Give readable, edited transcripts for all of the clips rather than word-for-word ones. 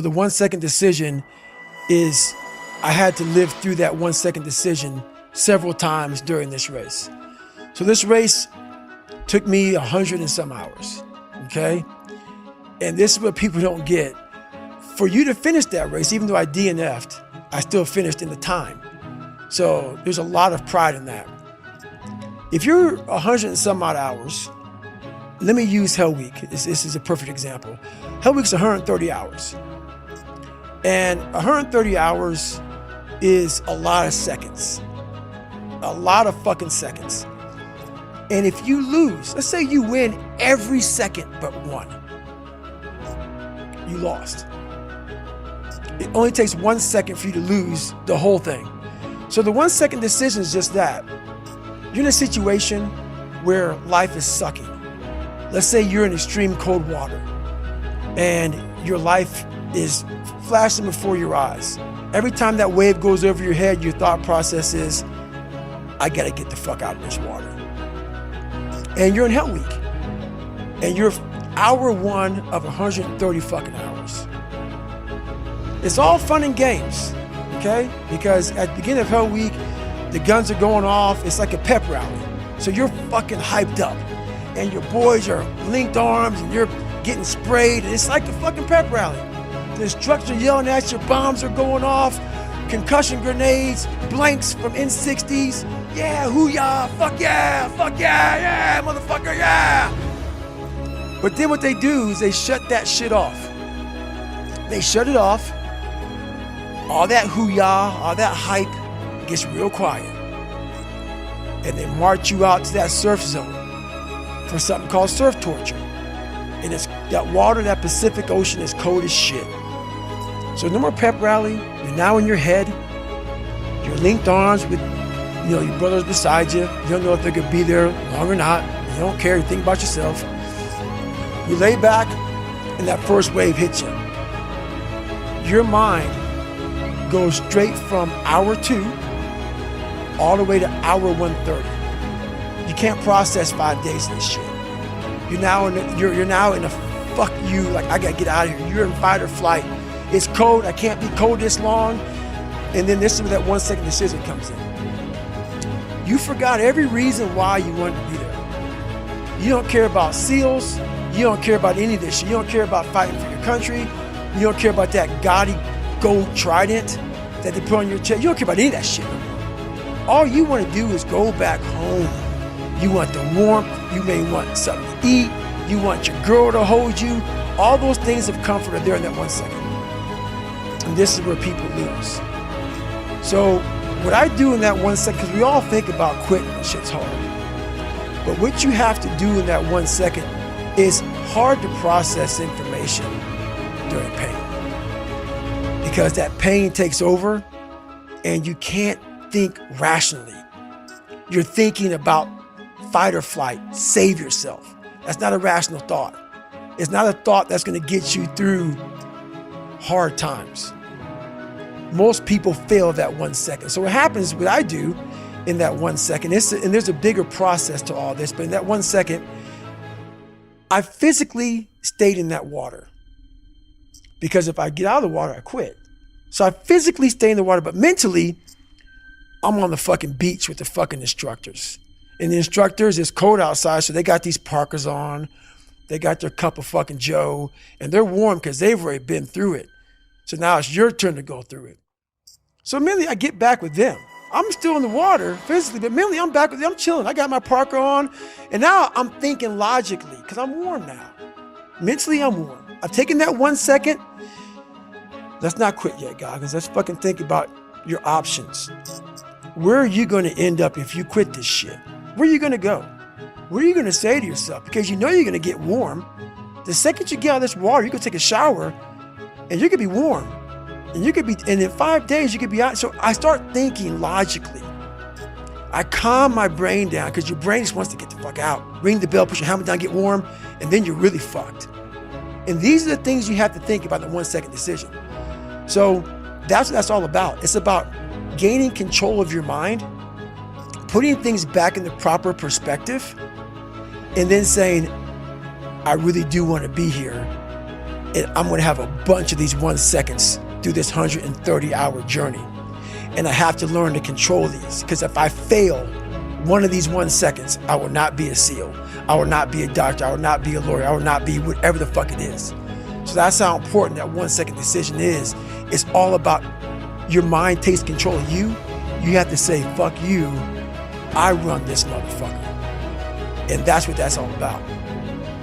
The 1 second decision is, I had to live through that 1 second decision several times during this race. So this race took me 100 and some hours, okay? And this is what people don't get. For you to finish that race, even though I DNF'd, I still finished in the time. So there's a lot of pride in that. If you're 100 and some odd hours, let me use Hell Week. This is a perfect example. Hell Week's 130 hours. And 130 hours is a lot of seconds. A lot of fucking seconds. And if you lose, let's say you win every second but one, you lost. It only takes 1 second for you to lose the whole thing. So the 1 second decision is just that. You're in a situation where life is sucking. Let's say you're in extreme cold water and your life is flashing before your eyes. Every time that wave goes over your head, your thought process is, I gotta get the fuck out of this water. And you're in Hell Week. And you're hour one of 130 fucking hours. It's all fun and games, okay? Because at the beginning of Hell Week, the guns are going off. It's like a pep rally. So you're fucking hyped up. And your boys are linked arms and you're getting sprayed. And it's like the fucking pep rally. The instructors are yelling at you, bombs are going off, concussion grenades, blanks from N60s. Yeah, hoo-yah, fuck yeah, yeah, motherfucker, yeah. But then what they do is they shut that shit off. They shut it off. All that hoo-yah, all that hype gets real quiet. And they march you out to that surf zone for something called surf torture. And it's that water, that Pacific Ocean is cold as shit. So no more pep rally. You're now in your head. You're linked arms with, your brothers beside you. You don't know if they're gonna be there long or not. You don't care. You think about yourself. You lay back, and that first wave hits you. Your mind goes straight from hour 2 all the way to hour 130. You can't process 5 days of this shit. You're now in a fuck you, like I gotta get out of here. You're in fight or flight. It's cold, I can't be cold this long. And then this is where that 1 second decision comes in. You forgot every reason why you wanted to be there. You don't care about SEALs. You don't care about any of this shit. You don't care about fighting for your country. You don't care about that gaudy gold trident that they put on your chest. You don't care about any of that shit. All you want to do is go back home. You want the warmth. You may want something to eat. You want your girl to hold you. All those things of comfort are there in that 1 second. And this is where people lose. So what I do in that 1 second, because we all think about quitting and shit's hard. But what you have to do in that 1 second is hard to process information during pain. Because that pain takes over and you can't think rationally. You're thinking about fight or flight, save yourself. That's not a rational thought. It's not a thought that's gonna get you through hard times. Most people fail that 1 second. So what happens, what I do in that 1 second, and there's a bigger process to all this, but in that 1 second, I physically stayed in that water. Because if I get out of the water, I quit. So I physically stay in the water, but mentally, I'm on the fucking beach with the fucking instructors. And the instructors, it's cold outside, so they got these parkas on. They got their cup of fucking Joe, and they're warm because they've already been through it. So now it's your turn to go through it. So mentally, I get back with them. I'm still in the water physically, but mentally, I'm back with them. I'm chilling. I got my parka on, and now I'm thinking logically because I'm warm now. Mentally, I'm warm. I've taken that 1 second. Let's not quit yet, Goggins. Let's fucking think about your options. Where are you going to end up if you quit this shit? Where are you going to go? What are you going to say to yourself? Because you know you're going to get warm. The second you get out of this water, you can take a shower and you could be warm. And in 5 days, you could be out. So I start thinking logically. I calm my brain down because your brain just wants to get the fuck out. Ring the bell, put your helmet down, get warm, and then you're really fucked. And these are the things you have to think about in the 1 second decision. So that's what that's all about. It's about gaining control of your mind, putting things back in the proper perspective, and then saying, I really do want to be here. And I'm going to have a bunch of these 1 seconds through this 130-hour journey. And I have to learn to control these, because if I fail one of these 1 seconds, I will not be a SEAL. I will not be a doctor. I will not be a lawyer. I will not be whatever the fuck it is. So that's how important that 1 second decision is. It's all about your mind takes control of you. You have to say, fuck you, I run this motherfucker. And that's what that's all about.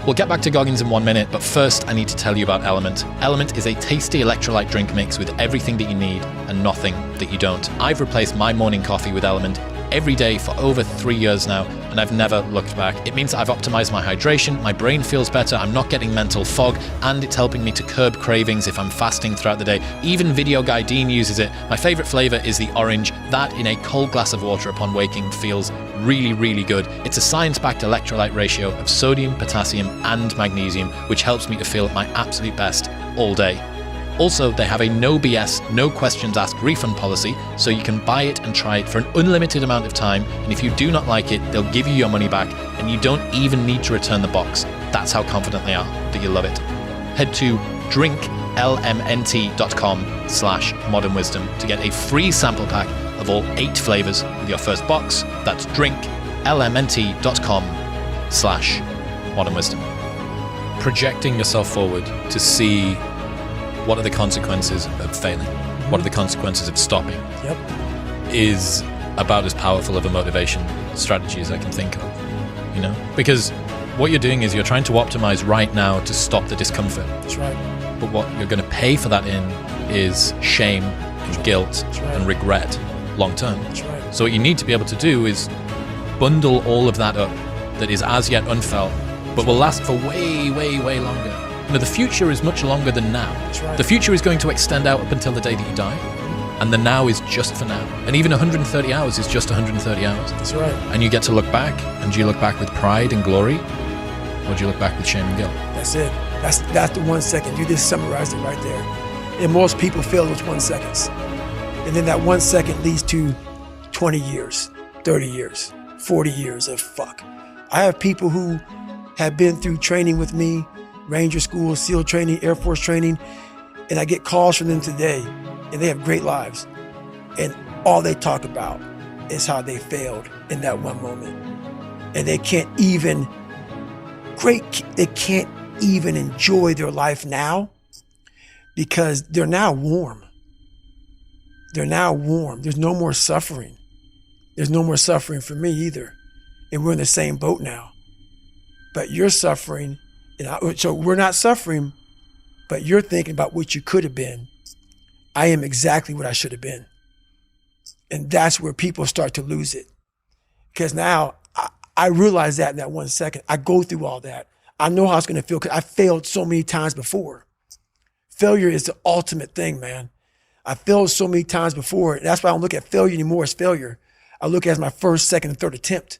We'll get back to Goggins in 1 minute, but first I need to tell you about Element. Element is a tasty electrolyte drink mix with everything that you need and nothing that you don't. I've replaced my morning coffee with Element every day for over 3 years now, and I've never looked back. It means I've optimized my hydration, my brain feels better, I'm not getting mental fog, and it's helping me to curb cravings if I'm fasting throughout the day. Even Video Guy Dean uses it. My favorite flavor is the orange. That in a cold glass of water upon waking feels really, really good. It's a science-backed electrolyte ratio of sodium, potassium, and magnesium, which helps me to feel at my absolute best all day. Also, they have a no BS, no questions asked refund policy, so you can buy it and try it for an unlimited amount of time, and if you do not like it, they'll give you your money back, and you don't even need to return the box. That's how confident they are that you love it. Head to drinklmnt.com/modernwisdom to get a free sample pack of all 8 flavors with your first box. That's drinklmnt.com/modernwisdom. Projecting yourself forward to see what are the consequences of failing? What are the consequences of stopping? Yep. Is about as powerful of a motivation strategy as I can think of, you know? Because what you're doing is you're trying to optimize right now to stop the discomfort. That's right. But what you're going to pay for that in is shame and guilt and regret long term. That's right. So what you need to be able to do is bundle all of that up that is as yet unfelt, but will last for way, way, way longer. You know, the future is much longer than now. That's right. The future is going to extend out up until the day that you die. And the now is just for now. And even 130 hours is just 130 hours. That's right. And you get to look back, and do you look back with pride and glory, or do you look back with shame and guilt? That's it. That's the 1 second. You just summarized it right there. And most people fail those 1 seconds. And then that 1 second leads to 20 years, 30 years, 40 years of fuck. I have people who have been through training with me, Ranger School, SEAL training, Air Force training, and I get calls from them today, and they have great lives. And all they talk about is how they failed in that one moment. And they can't even enjoy their life now because they're now warm. They're now warm. There's no more suffering. There's no more suffering for me either. And we're in the same boat now. But you're suffering. So we're not suffering, but you're thinking about what you could have been. I am exactly what I should have been. And that's where people start to lose it. Because now I realize that in that 1 second. I go through all that. I know how it's going to feel because I failed so many times before. Failure is the ultimate thing, man. I failed so many times before. That's why I don't look at failure anymore as failure. I look at it as my first, second, and third attempt.